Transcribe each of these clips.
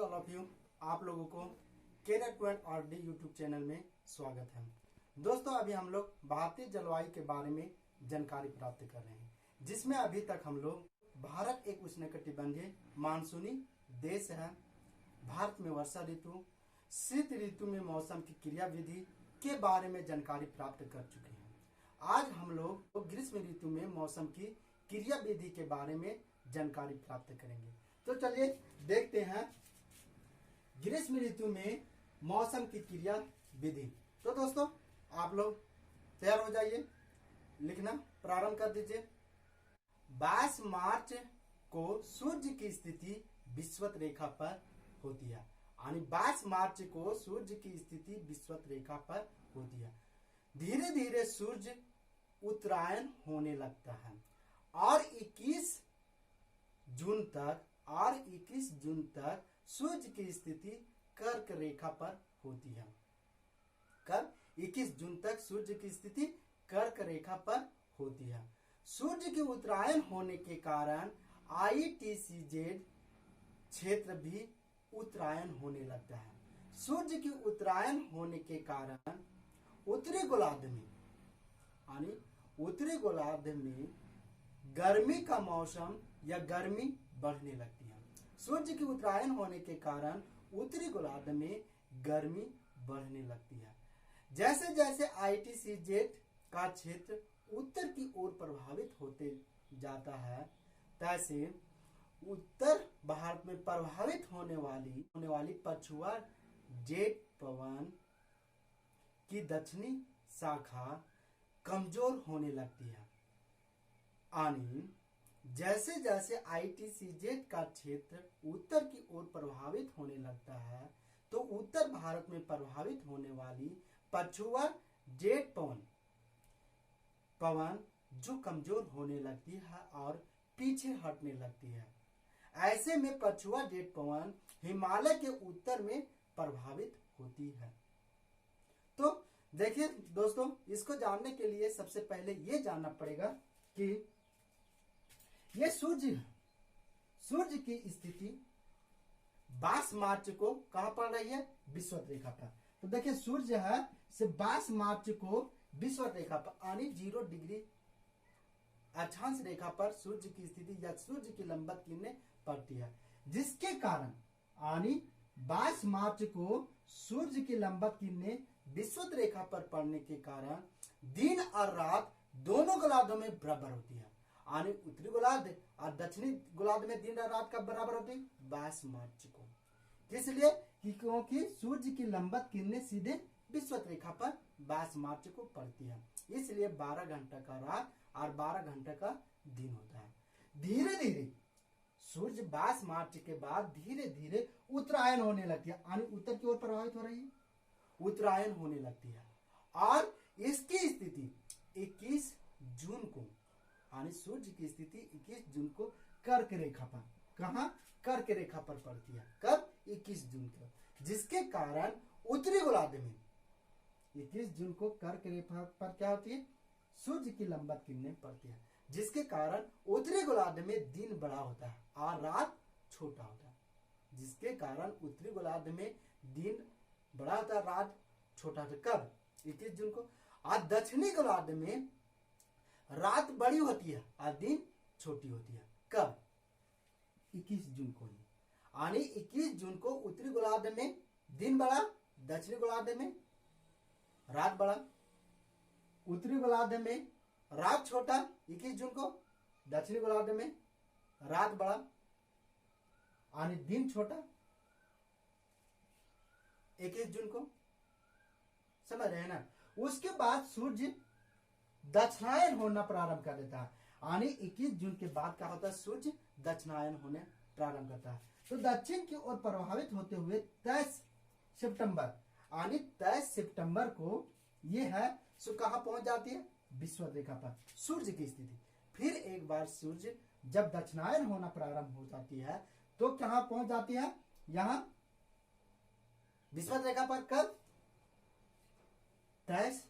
All of you, आप लोगों को Knet.RD यूट्यूब चैनल में स्वागत है। दोस्तों, अभी हम लोग भारतीय जलवायु के बारे में जानकारी प्राप्त कर रहे हैं, जिसमें अभी तक हम लोग भारत एक उष्णकटिबंधीय मानसूनी देश है। भारत में वर्षा ऋतु, शीत ऋतु में मौसम की क्रिया विधि के बारे में जानकारी प्राप्त कर चुके हैं। आज हम लोग ग्रीष्म ऋतु में मौसम की क्रिया विधि के बारे में जानकारी प्राप्त करेंगे। तो चलिए देखते हैं ग्रीष्म ऋतु में मौसम की क्रिया विधि। तो दोस्तों, आप लोग तैयार हो जाइए, लिखना प्रारंभ कर दीजिए। 22 मार्च को सूर्य की स्थिति विषुवत रेखा पर होती है। यानी 22 मार्च को सूर्य की स्थिति विषुवत रेखा पर होती है। धीरे धीरे सूर्य उत्तरायण होने लगता है और 21 जून तक सूर्य की स्थिति कर्क रेखा पर होती है। कब? 21 जून तक सूर्य की स्थिति कर्क रेखा पर होती है। सूर्य के उत्तरायण होने के कारण ITCZ क्षेत्र भी उत्तरायण होने लगता है। सूर्य के उत्तरायण होने के कारण उत्तरी गोलार्ध में गर्मी का मौसम या गर्मी बढ़ने लगती है। सूर्य की उत्तरायण होने के कारण उत्तरी गोलार्ध में गर्मी बढ़ने लगती है। जैसे जैसे ITCZ का क्षेत्र उत्तर की ओर प्रभावित होते जाता है, तैसे उत्तर भारत में प्रभावित होने वाली पछुआ जेट पवन की दक्षिणी शाखा कमजोर होने लगती है। यानी जैसे जैसे ITCZ का क्षेत्र उत्तर की ओर प्रभावित होने लगता है, तो उत्तर भारत में प्रभावित होने वाली पछुआ जेट पवन जो कमजोर होने लगती है और पीछे हटने लगती है। ऐसे में पछुआ जेट पवन हिमालय के उत्तर में प्रभावित होती है। तो देखिए दोस्तों, इसको जानने के लिए सबसे पहले ये जानना पड़ेगा कि ये सूर्य की स्थिति 22 मार्च को कहां पड़ रही है? विषुवत रेखा पर। तो देखिए, सूर्य है से 22 मार्च को विषुवत रेखा पर यानी 0 डिग्री अक्षांश रेखा पर सूर्य की स्थिति या सूर्य की लंबवत किरणें पड़ती है, जिसके कारण यानी 22 मार्च को सूर्य की लंबवत किरणें विषुवत रेखा पर पड़ने के कारण दिन और रात दोनों गोलार्धों में बराबर होती है। यानी उत्तरी गोलार्ध और दक्षिणी गोलार्ध में दिन और रात कब बराबर होती है? 22 मार्च को। इसलिए क्योंकि सूर्य की लंबवत किरणें सीधे विषुवत रेखा पर 22 मार्च को पड़ती है, इसलिए 12 घंटा का रात और 12 घंटे का दिन होता है। धीरे धीरे सूर्य 22 मार्च के बाद धीरे धीरे उत्तरायण होने लगती है, यानी उत्तर की ओर प्रभावित हो रही है, उत्तरायण होने लगती है। और इसकी स्थिति 21 जून को, यानी सूर्य की स्थिति 21 जून को कर्क रेखा पर, कहां? कर्क रेखा पर पड़ती है। कब? 21 जून को, जिसके कारण उत्तरी गोलार्ध में 21 जून को कर्क रेखा पर क्या होती है? सूर्य की लंबवत किरणें पड़ती है, जिसके कारण उत्तरी गोलार्ध में दिन बड़ा होता है और रात छोटा होता है। जिसके कारण उत्तरी गोलार्ध में दिन बड़ा होता है, रात छोटा होता है। कब? 21 जून को। और दक्षिणी गोलार्ध में रात बड़ी होती है और दिन छोटी होती है। कब? 21 जून को ही। यानी 21 जून को उत्तरी गोलार्ध में दिन बड़ा, दक्षिणी गोलार्ध में रात बड़ा। उत्तरी गोलार्ध में रात छोटा 21 जून को, दक्षिणी गोलार्ध में रात बड़ा यानी दिन छोटा 21 जून को। समझ रहे हैं ना? उसके बाद सूर्य दक्षिणायन होना प्रारंभ कर देता है, यानी 21 जून के बाद क्या होता है? सूर्य दक्षिणायन होने प्रारंभ करता है। तो दक्षिण की ओर प्रभावित होते हुए 23 सितंबर यानी 23 सितंबर को ये है सो कहां पहुंच जाती है? विषुवत रेखा पर सूर्य की स्थिति। फिर एक बार सूर्य जब दक्षिणायन होना प्रारंभ हो जाती है, तो कहां पहुंच जाती है? यहां विषुवत रेखा पर। कब? 23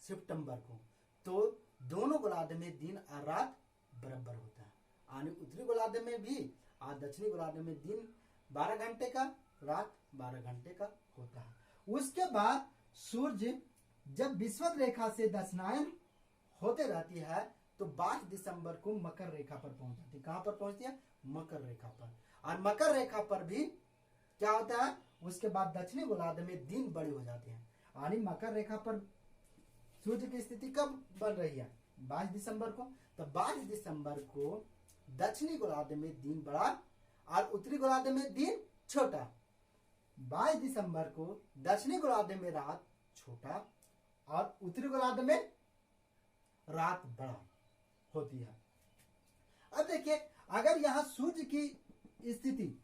सितंबर को। तो दोनों गोलार्ध में दिन और रात बराबर होता है, यानी उत्तरी गोलार्ध में भी और दक्षिणी गोलार्ध में दिन 12 घंटे का रात 12 घंटे का होता है। उसके बाद सूर्य जब विषुवत रेखा से दक्षिणायन होते रहती है तो 22 दिसंबर को मकर रेखा पर पहुंच जाती है। कहां पर पहुंचती है? मकर रेखा पर। और मकर रेखा पर भी क्या होता है, उसके बाद दक्षिणी गोलार्ध में दिन बड़े हो जाते हैं। यानी मकर रेखा पर सूर्य की स्थिति कब बन रही है? 22 दिसंबर को। तो 22 दिसंबर को दक्षिणी गोलार्ध में दिन बड़ा और उत्तरी गोलार्ध में दिन छोटा। 22 दिसंबर को दक्षिणी गोलार्ध में रात छोटा और उत्तरी गोलार्ध में रात बड़ा होती है। अब देखिए, अगर यहां सूर्य की स्थिति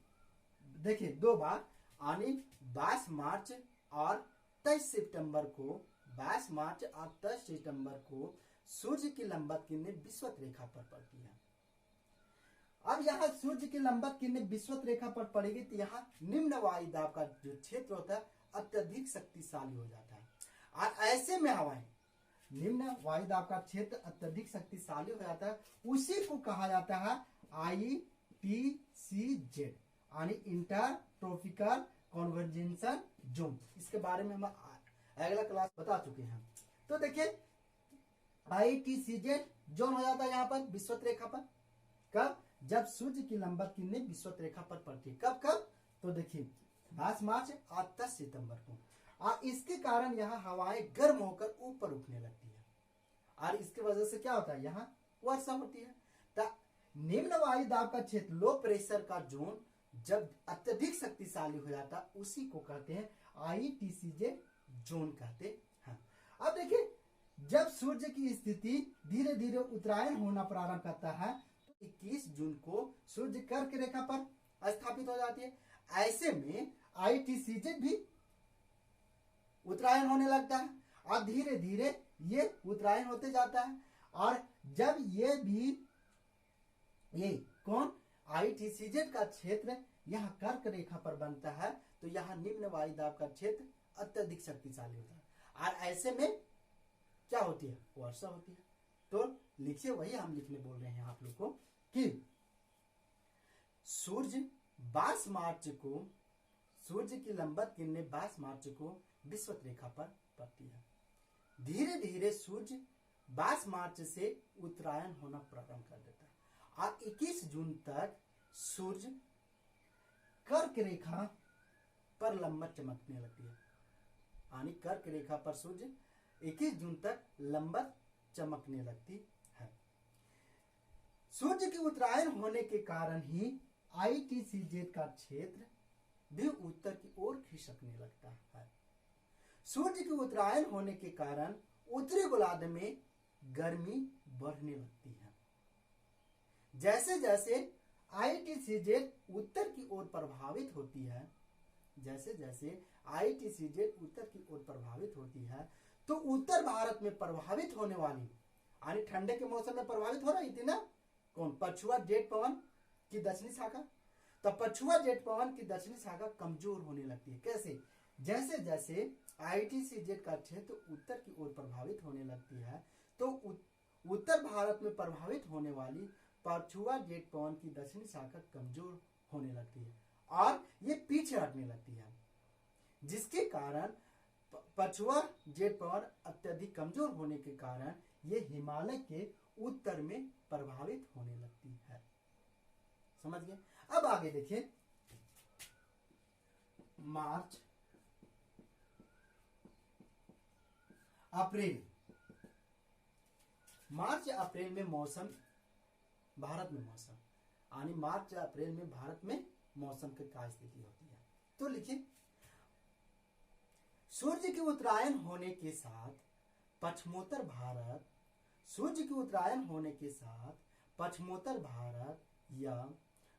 देखिए दो बार, यानी 22 मार्च और 23 सितंबर को, 22 मार्च और 23 सितंबर को सूर्य की लंबवत किरणें विषुवत रेखा पर पड़ती है। अब यहाँ सूर्य की लंबवत किरणें विषुवत रेखा पर पड़ेगी तो यहाँ निम्न वायुदाब का जो क्षेत्र होता है अत्यधिक शक्तिशाली हो जाता है। और ऐसे में हवाएं, निम्न वायुदाब का क्षेत्र अत्यधिक शक्तिशाली हो जाता है, उसी को कहा जाता है ITCZ, यानी इंटर ट्रॉपिकल कन्वर्जेंस जोन। इसके बारे में हम अगला क्लास बता चुके हैं। तो देखिए ITCZ जोन हो जाता है यहाँ पर विषुवत रेखा पर। कब? जब सूर्य की लंबवत किरणें विषुवत रेखा पर पड़ती है। कब कब? तो देखिए 22 मार्च और 10 सितंबर को। और इसके कारण यहाँ हवाएं गर्म होकर ऊपर उठने लगती है और इसकी वजह से क्या होता है, यहाँ वर्षा होती है। तो निम्न वायु दाब का क्षेत्र, लो प्रेशर का जोन जब अत्यधिक शक्तिशाली हो जाता है उसी को कहते हैं ITCZ जोन कहते हैं। अब देखिए, जब सूर्य की स्थिति धीरे धीरे उत्तरायण होना प्रारंभ करता है तो 21 जून को सूर्य कर्क रेखा पर स्थापित हो जाती है। ऐसे में ITCZ भी उत्तरायण होने लगता है और धीरे धीरे ये उत्तरायण होते जाता है। और जब ये भी ये कौन ITCZ का क्षेत्र यहाँ कर्क रेखा पर बनता है तो यहाँ निम्न वायुदाब का क्षेत्र अत्यधिक शक्तिशाली होता है और ऐसे में क्या होती है, वर्षा होती है। तो लिखिए, वही हम लिखने बोल रहे हैं आप लोग को कि सूर्य 22 मार्च को, सूर्य की लंबवत किरणें 22 मार्च को विषुवत रेखा पर पड़ती है। धीरे धीरे सूर्य 22 मार्च से उत्तरायण होना प्रारंभ कर देता है और 21 जून तक सूर्य कर्क रेखा पर लंबवत चमकने लगती है। यानी कर्क रेखा पर सूर्य 21 जून तक लंबवत चमकने लगती है। सूर्य के उत्तरायण होने के कारण ही ITCZ का क्षेत्र भी उत्तर की ओर खिसकने लगता है। सूर्य के उत्तरायण होने के कारण उत्तरी गोलार्ध में गर्मी बढ़ने लगती है। जैसे जैसे ITCZ उत्तर की ओर प्रभावित होती है, जैसे जैसे ITCZ उत्तर की ओर प्रभावित होती है तो उत्तर भारत में प्रभावित होने वाली, यानी ठंडे के मौसम में प्रभावित हो रही थी ना कौन, पछुआ जेट पवन की दक्षिणी शाखा। तो पछुआ जेट पवन की दक्षिणी शाखा कमजोर होने लगती है। कैसे? जैसे जैसे ITCZ का क्षेत्र उत्तर की ओर प्रभावित होने लगती है तो उत्तर भारत में प्रभावित होने वाली पछुआ जेट पवन की दक्षिणी शाखा कमजोर होने लगती है और ये पीछे हटने लगती है, जिसके कारण पछुआ जेट पवन अत्यधिक कमजोर होने के कारण ये हिमालय के उत्तर में प्रभावित होने लगती है। समझ गए? अब आगे देखिए, मार्च अप्रैल, मार्च अप्रैल में मौसम, भारत में मौसम, यानी मार्च अप्रैल में भारत में मौसम की क्या स्थिति होती है। तो लिखिए, सूर्य के उत्तरायण होने के साथ पश्चिमोत्तर भारत, सूर्य के उत्तरायण होने के साथ पश्चिमोत्तर भारत या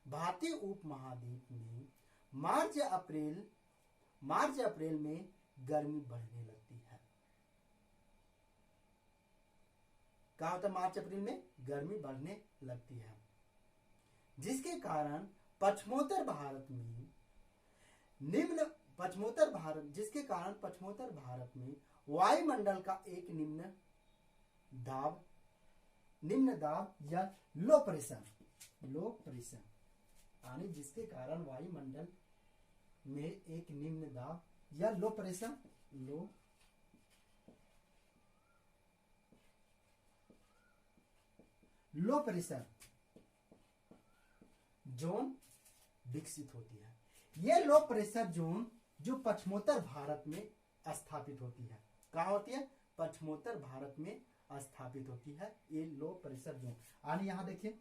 भारतीय उपमहाद्वीप में मार्च अप्रैल में गर्मी बढ़ने लगती है। क्या होता है? मार्च अप्रैल में गर्मी बढ़ने लगती है, जिसके कारण पश्चिमोत्तर भारत में जिसके कारण पश्चिमोत्तर भारत में वायुमंडल का एक निम्न दाब या लो प्रेशर, यानी जिसके कारण वायुमंडल में एक निम्न दाब या low pressure low pressure zone विकसित होती है। ये लो प्रेशर जोन जो पश्चिमोत्तर भारत में स्थापित होती है। कहाँ होती है? पश्चिमोत्तर भारत में स्थापित होती है ये लो प्रेशर जोन। यानी यहाँ देखिए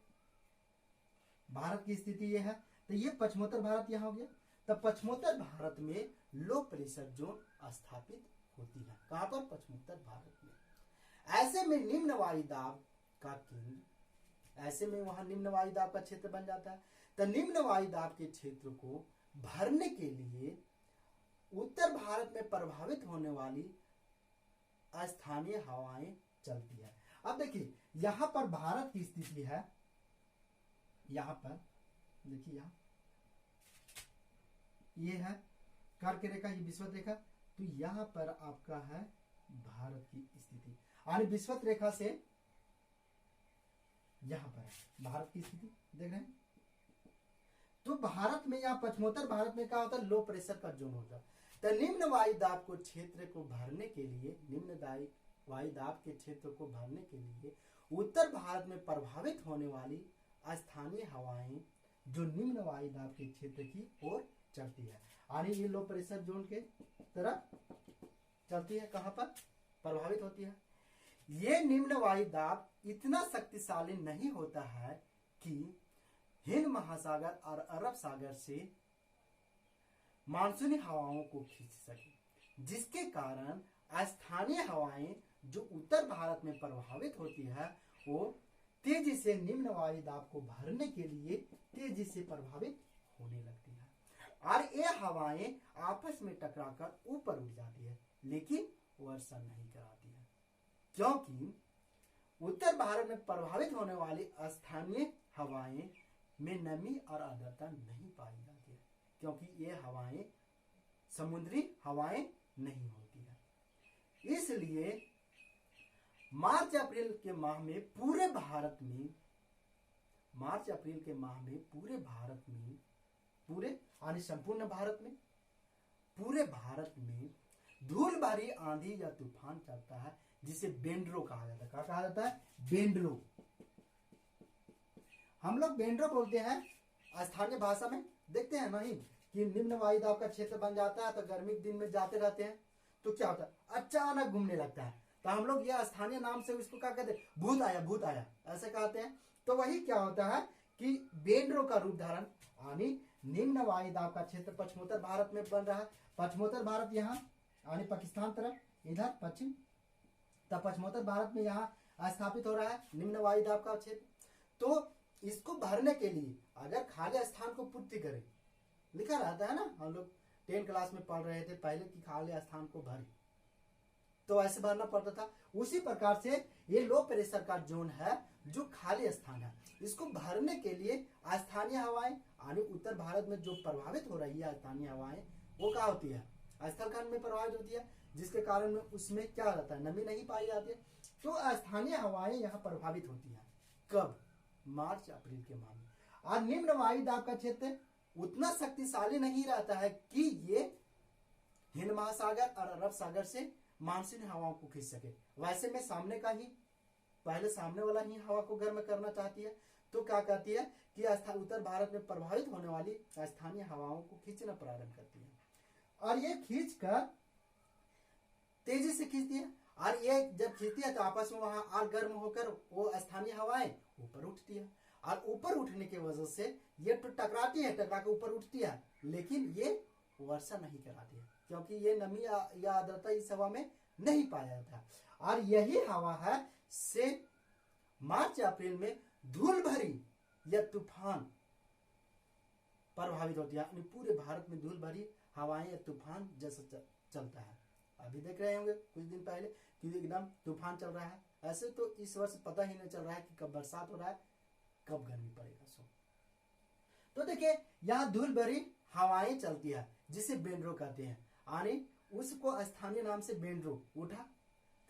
भारत की स्थिति ये है, तो ये पश्चिमोत्तर भारत यहाँ हो गया, तब पश्चिमोत्तर भारत में लो प्रेशर जोन स्थापित होती है। कहाँ पर? पश्चिमोत्तर भारत में। ऐसे में निम्न वायुदाब का केंद्र, ऐसे में वहां निम्न वायुदाब का क्षेत्र बन जाता है। तो निम्न वायुदाब के क्षेत्र को भरने के लिए उत्तर भारत में प्रभावित होने वाली स्थानीय हवाएं चलती है। अब देखिए यहां पर भारत की स्थिति है, यहां पर देखिए यहां ये है कर्क रेखा, ये विषुवत रेखा, तो यहां पर आपका है भारत की स्थिति। यानी विषुवत रेखा से यहां पर है भारत की स्थिति, देख रहे हैं। तो भारत में यहाँ पश्चिमोत्तर भारत में क्या होता है? लो प्रेशर का जोन होता है। तो निम्न वायुदाब को क्षेत्र को भरने के लिए, निम्न वायुदाब के क्षेत्र को भरने के लिए उत्तर भारत में प्रभावित होने वाली स्थानीय हवाएं जो निम्न वायुदाब के क्षेत्र की ओर चलती है, यानी ये लो प्रेशर जोन के तरफ चलती है। कहां पर प्रभावित होती है? ये निम्न वायुदाब इतना शक्तिशाली नहीं होता है कि हिंद महासागर और अरब सागर से मानसूनी हवाओं को खींच सके, जिसके कारण स्थानीय हवाएं जो उत्तर भारत में प्रभावित होती है वो तेजी से निम्न वायुदाब को भरने के लिए तेजी से प्रभावित होने लगती है और ये हवाएं आपस में टकराकर ऊपर उठ जाती है, लेकिन वर्षा नहीं कराती है, क्योंकि उत्तर भारत में प्रभावित होने वाली स्थानीय हवाएं में नमी और आर्द्रता नहीं पाई जाती है, क्योंकि ये हवाएं समुद्री हवाएं नहीं होती है। इसलिए मार्च अप्रैल के माह में पूरे भारत में, मार्च अप्रैल के माह में पूरे भारत में, पूरे यानी संपूर्ण भारत में, पूरे भारत में धूल भरी आंधी या तूफान चलता है, जिसे बेंड्रो कहा जाता है। क्या कहा जाता है? बेंड्रो। हम लोग बेंड्रो बोलते हैं स्थानीय भाषा में। देखते हैं नहीं कि निम्न वायुदाब का क्षेत्र बन जाता है तो गर्मी के दिन में जाते रहते हैं तो क्या होता है? अचानक घूमने लगता है, तो हम लोग यह स्थानीय नाम से उसको क्या कहते हैं? भूत आया, भूत आया, ऐसे कहते हैं। तो वही क्या होता है कि बेंड्रो का रूप धारण, यानी निम्न वायुदाब का क्षेत्र पश्चिमोत्तर भारत में बन रहा है। पश्चिमोत्तर भारत यहाँ यानी पाकिस्तान तरफ, इधर पश्चिम, तब पश्चिमोत्तर भारत में यहाँ स्थापित हो रहा है निम्न वायुदाब का क्षेत्र। तो इसको भरने के लिए अगर खाली स्थान को पूर्ति करें, लिखा रहता है ना, हम लोग 10 क्लास में पढ़ रहे थे पहले कि खाली स्थान को भरे, तो ऐसे भरना पड़ता था। उसी प्रकार से ये लो प्रेशर का जोन है जो खाली स्थान है, इसको भरने के लिए स्थानीय हवाएं यानी उत्तर भारत में जो प्रभावित हो रही है स्थानीय हवाएं, वो क्या होती है? स्थलखंड में प्रभावित होती है, जिसके कारण में उसमें क्या रहता है? नमी नहीं पाई जाती है। तो स्थानीय हवाएं यहाँ प्रभावित होती है। कब? मार्च अप्रैल के माह में। और निम्न वायुदाब का क्षेत्र उतना शक्तिशाली नहीं रहता है कि ये हिंद महासागर और अरब सागर से मानसूनी हवाओं को खींच सके। वैसे में सामने का ही, पहले सामने वाला ही हवा को गर्म करना चाहती है, तो क्या कहती है कि उत्तर भारत में प्रभावित होने वाली स्थानीय हवाओं को खींचना प्रारंभ करती है और ये खींचकर तेजी से खींचती है। और ये जब खींचती है तो आपस में वहां आग गर्म होकर वो स्थानीय हवाएं ऊपर उठती है और ऊपर उठने की वजह से ये तो टकराती है, टकरा के ऊपर उठती है, लेकिन ये वर्षा नहीं कराती है, क्योंकि ये नमी या आर्द्रता इस हवा में नहीं पाया जाता। और यही हवा है से मार्च अप्रैल में धूल भरी या तूफान प्रभावित होती है, पूरे भारत में धूल भरी हवाएं या तूफान जैसा चलता है। अभी देख रहे होंगे कुछ दिन पहले कि एकदम तूफान चल रहा है। ऐसे तो इस वर्ष पता ही नहीं चल रहा है कि कब बरसात हो रहा है, कब गर्मी पड़ेगा। सो तो देखिए यहाँ धूल भरी हवाएं चलती है जिसे बेंड्रो कहते हैं, यानी उसको स्थानीय नाम से बेंड्रो उठा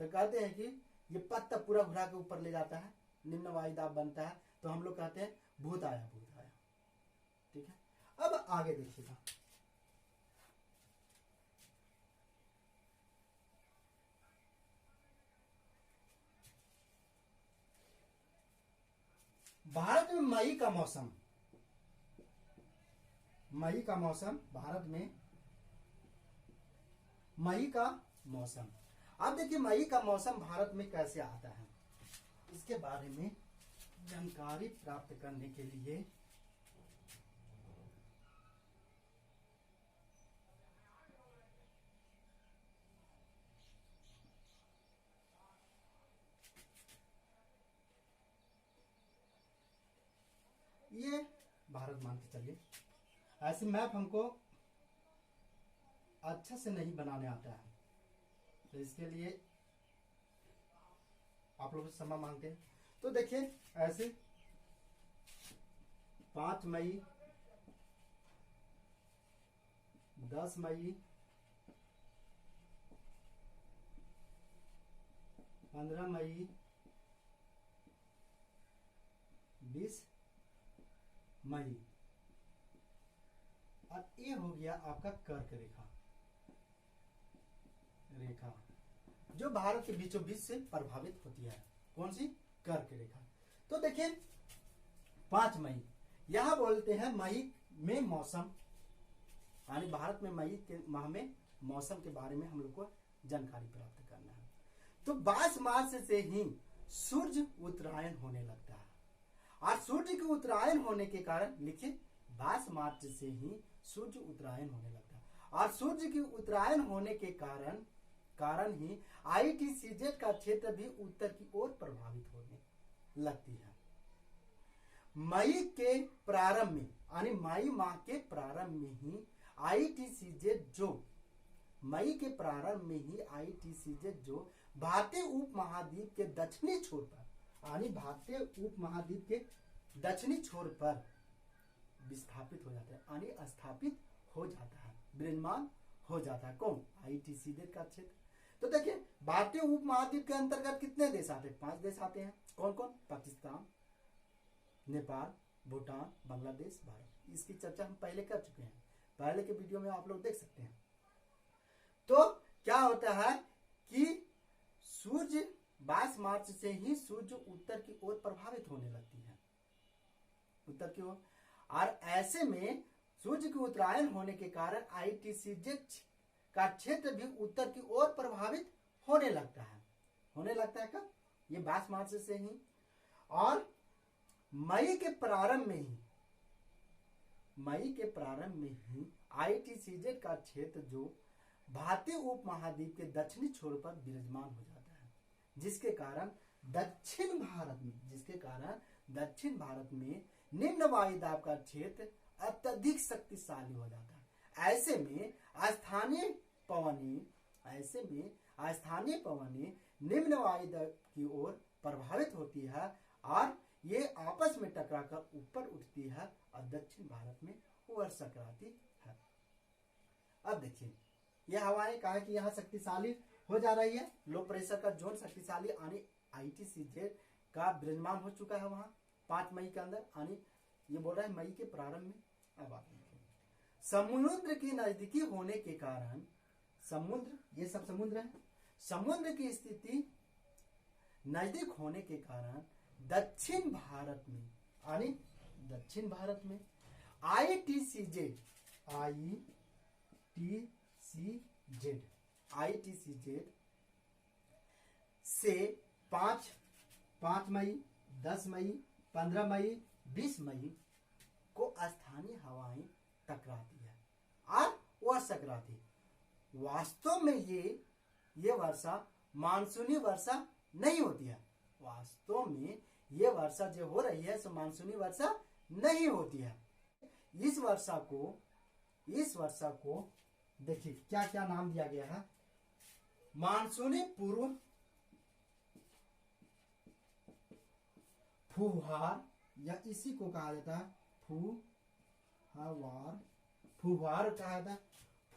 तो कहते हैं कि ये पत्ता पूरा घुरा के ऊपर ले जाता है, निम्न वायुदाब बनता है, तो हम लोग कहते हैं भूत आया, भूत आया। ठीक है, अब आगे देखिएगा। भारत में मई का मौसम, मई का मौसम, भारत में मई का मौसम। अब देखिए मई का मौसम भारत में कैसे आता है, इसके बारे में जानकारी प्राप्त करने के लिए ये भारत मान के चलिए, ऐसे मैप हमको अच्छा से नहीं बनाने आता है, तो इसके लिए आप लोग क्षमा मांगते हैं। तो देखिए ऐसे 5 मई, 10 मई, 15 मई, 20 मई, और ये हो गया आपका कर्क रेखा, रेखा जो भारत के बीचों बीच से प्रभावित होती है। कौन सी? कर्क रेखा। तो देखिए 5 मई, यहां बोलते हैं मई में मौसम, यानी भारत में मई के माह में मौसम के बारे में हम लोग को जानकारी प्राप्त करना है। तो 22 मार्च से ही सूर्य उत्तरायण होने लगता है, और सूर्य के उत्तरायण होने के कारण लिखिए 22 मार्च से ही सूर्य उत्तरायण होने लगता है, और सूर्य के उत्तरायण होने के कारण ही ITCZ का क्षेत्र भी उत्तर की ओर प्रभावित होने लगती है। मई के प्रारंभ में, यानी मई माह के प्रारंभ में ही ITCZ जो मई के प्रारंभ में ही ITCZ जो भारतीय उपमहाद्वीप के दक्षिणी छोर पर, यानी भारतीय उपमहाद्वीप के दक्षिणी छोर पर विस्थापित हो जाता है, यानी स्थापित हो जाता है, विराजमान हो जाता है। कौन? ITCZ का क्षेत्र। तो देखिए भारतीय उपमहाद्वीप के अंतर्गत कितने देश आते हैं? 5 देश आते हैं। कौन कौन? पाकिस्तान, नेपाल, भूटान, बांग्लादेश, भारत। इसकी चर्चा हम पहले कर चुके हैं, पहले के वीडियो में आप लोग देख सकते हैं। तो क्या होता है कि सूर्य 22 मार्च से ही सूर्य उत्तर की ओर प्रभावित होने लगती है, उत्तर की ओर, और ऐसे में सूर्य के उत्तरायण होने के कारण ITCZ का क्षेत्र भी उत्तर की ओर प्रभावित होने लगता है। होने लगता है कब? ये 22 मार्च से ही। और मई के प्रारंभ में ही ITCZ का क्षेत्र जो भारतीय उपमहाद्वीप के दक्षिणी छोर पर विराजमान हो जाता है, जिसके कारण दक्षिण भारत में निम्न वायुदाब का क्षेत्र अत्यधिक शक्तिशाली हो जाता है। ऐसे में स्थानीय पवनें निम्न वायुदाब की ओर प्रभावित होती है, और ये आपस में टकराकर ऊपर उठती है और दक्षिण भारत में वर्षा कराती है। अब देखिए यह हवाएं कहा कि यहाँ शक्तिशाली हो जा रही है, लो प्रेशर का जोन शक्तिशाली, यानी ITCZ का विराजमान हो चुका है वहां 5 मई के अंदर, यानी ये बोल रहा है मई के प्रारंभ में। अब आप समुद्र की नजदीकी होने के कारण, समुद्र, ये सब समुद्र है, समुद्र की स्थिति नजदीक होने के कारण दक्षिण भारत में ITCZ से 5 मई, 10 मई, 15 मई, 20 मई को स्थानीय हवाएं टकराती है और वर्षा कराती। वास्तव में ये वर्षा मानसूनी वर्षा नहीं होती है, वास्तव में ये वर्षा जो हो रही है सो मानसूनी वर्षा नहीं होती है। इस वर्षा को देखिए क्या क्या नाम दिया गया है। मानसूनी पूर्व फुहार, या इसी को कहा जाता है फुहार कहा जाता है,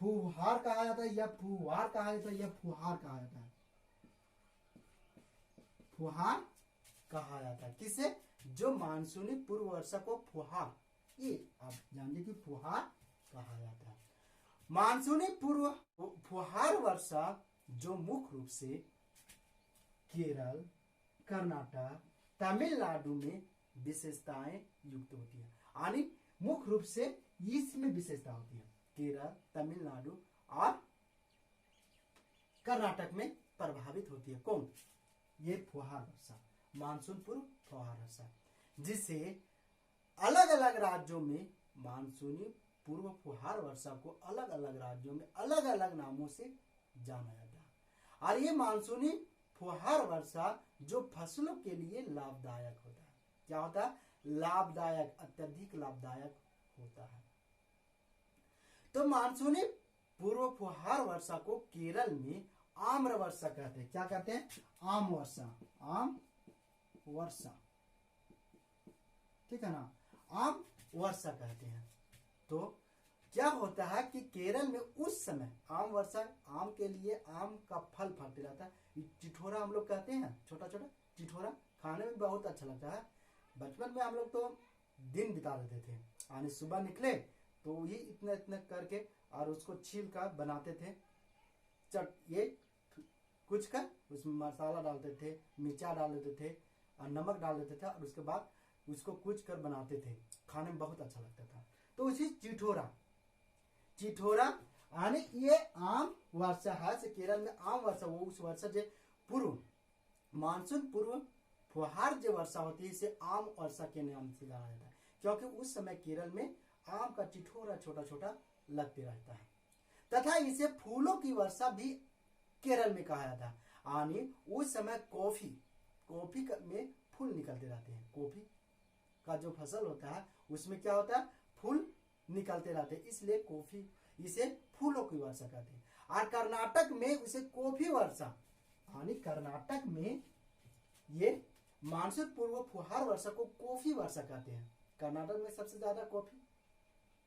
फुहार कहा जाता है, या फुहार कहा जाता है, या फुहार कहा जाता है, फुहार कहा जाता है। किसे? जो मानसूनी पूर्व वर्षा को फुहार, ये आप जानिए कि फुहार कहा जाता है। मानसूनी पूर्व फुहार वर्षा जो मुख्य रूप से केरल, कर्नाटक, तमिलनाडु में विशेषताएं युक्त होती है। यानी मुख्य रूप से इसमें विशेषता होती है। केरल, तमिलनाडु और कर्नाटक में प्रभावित होती है कौन? ये फुहार वर्षा, मानसून पूर्व फुहार वर्षा, जिसे अलग अलग राज्यों में मानसूनी पूर्व फुहार वर्षा को अलग अलग राज्यों में अलग अलग नामों से जाना जाता है। और ये मानसूनी फुहार वर्षा जो फसलों के लिए लाभदायक होता है। क्या होता है? लाभदायक, अत्यधिक लाभदायक होता है। तो मानसूनी पूर्व फुहार वर्षा को केरल में आम्र वर्षा कहते हैं। क्या कहते हैं? आम वर्षा, आम वर्षा, ठीक है ना, आम वर्षा कहते हैं। तो क्या होता है कि केरल में उस समय आम वर्षा, आम के लिए आम का फल फलते रहता है। चिठोरा हम लोग कहते हैं, छोटा छोटा चिठोरा, खाने में बहुत अच्छा लगता है। बचपन में हम लोग तो दिन बिता देते थे, यानी सुबह निकले तो ये इतना इतना करके और उसको छील कर बनाते थे। ये कुछ कर उसमें मसाला डालते थे, मिर्चा डाल देते थे और नमक डाल देते थे और उसके बाद उसको कुछ कर बनाते थे। खाने में बहुत अच्छा लगता था। तो उसी चिठोरा, चिठोरा यानी ये आम वर्षा है। से केरल में आम वर्षा, वो उस वर्षा जो पूर्व मानसून पूर्व फुहार जो वर्षा होती है इसे आम वर्षा के नाम से जाना जाता है, क्योंकि उस समय केरल में आम का चिठोरा छोटा छोटा लगते रहता है। तथा इसे फूलों की वर्षा भी केरल में कहा जाता है। यानी उस समय कॉफी में फूल निकलते रहते हैं। कॉफी का जो फसल होता है उसमें क्या होता है? फूल निकलते रहते हैं, इसलिए कॉफी, इसे फूलों की वर्षा कहते हैं। और कर्नाटक में उसे कॉफी वर्षा, यानी कर्नाटक में ये मानसून पूर्व फुहार वर्षा को कॉफी वर्षा कहते हैं। कर्नाटक में सबसे ज्यादा कॉफी,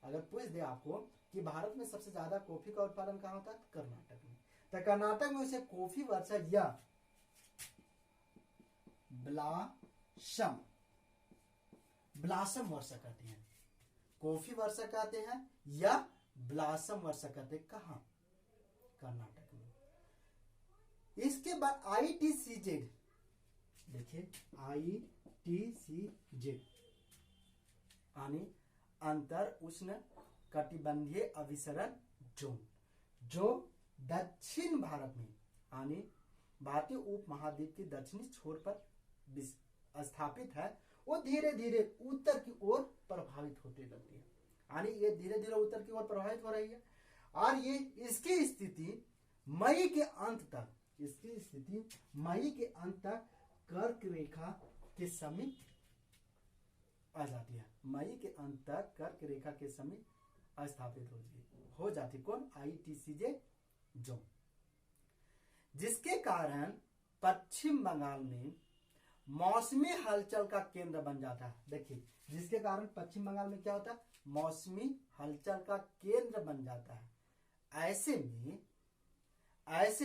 अगर पूछ दे आपको कि भारत में सबसे ज्यादा कॉफी का उत्पादन कहाँ होता है? कर्नाटक में। तो कर्नाटक में उसे कॉफी वर्षा या ब्लासम वर्षा कहते हैं। कॉफी वर्षा कहते हैं या ब्लासम वर्षा कहते हैं। कहाँ? कर्नाटक में। इसके बाद ITCZ, देखिए ITCZ यानी अंतर उष्ण कटिबंधीय अभिसरण जोन, जो दक्षिण भारत में यानी भारतीय उपमहाद्वीप के दक्षिणी छोर पर स्थापित है। वो धीरे धीरे उत्तर की ओर प्रभावित होते लगती है। यानी ये धीरे धीरे उत्तर की ओर प्रभावित हो रही है। और ये इसकी स्थिति मई के अंत तक, कर्क रेखा के समीप आ जाती है। मई के अंत तक कर्क रेखा के समीप स्थापित हो जाती कौन? ITCZ जोन, जिसके कारण पश्चिम बंगाल में मौसमी हलचल का केंद्र बन जाता है। देखिए, जिसके कारण पश्चिम बंगाल में क्या होता है? मौसमी हलचल का केंद्र बन जाता है। ऐसे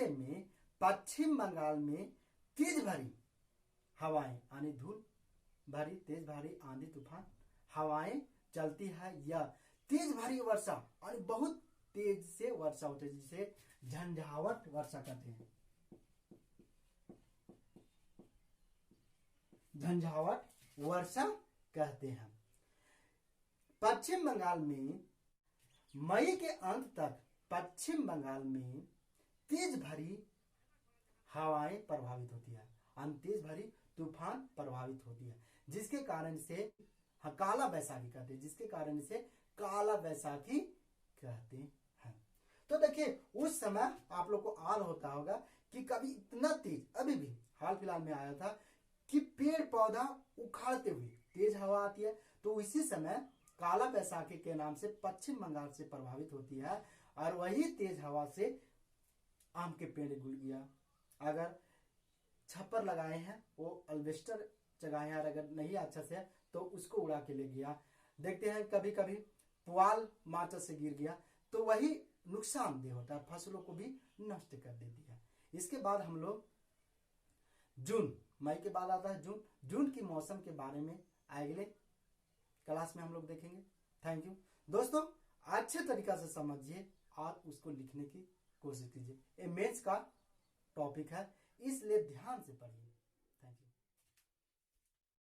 में पश्चिम बंगाल में तेज भरी हवाएं यानी धूल भरी तेज भारी आंधी तूफान हवाएं चलती है, या तेज भारी वर्षा और बहुत तेज से वर्षा होती है, जिसे झंझावट वर्षा कहते हैं। झंझावट वर्षा कहते हैं। पश्चिम बंगाल में मई के अंत तक पश्चिम बंगाल में तेज भरी हवाएं प्रभावित होती है, तेज भरी तूफान प्रभावित होती है, जिसके कारण से काला बैसाखी कहते हैं, जिसके कारण इसे काला बैसाखी कहते हैं। तो देखिए, उस समय आप लोग को याद होता होगा कि कभी इतना तेज, अभी भी हाल फिलहाल में आया था कि पेड़ पौधा उखाड़ते हुए तेज हवा आती है। तो इसी समय काला बैसाखी के नाम से पश्चिम बंगाल से प्रभावित होती है। और वही तेज हवा से आम के पेड़ गिर गया, अगर छप्पर लगाए हैं वो अल्वेस्टर जगाए हैं, अगर नहीं अच्छा से तो उसको उड़ा के ले गया। देखते हैं कभी कभी पुआल माचिस से गिर गया तो वही नुकसानदेह होता है, फसलों को भी नष्ट कर देती है। इसके बाद हम लोग जून, मई के बाद आता है जून की मौसम के बारे में अगले क्लास में हम लोग देखेंगे। थैंक यू दोस्तों, अच्छे तरीका से समझिए और उसको लिखने की कोशिश कीजिए। ये मेंस का टॉपिक है, इसलिए ध्यान से पढ़िए।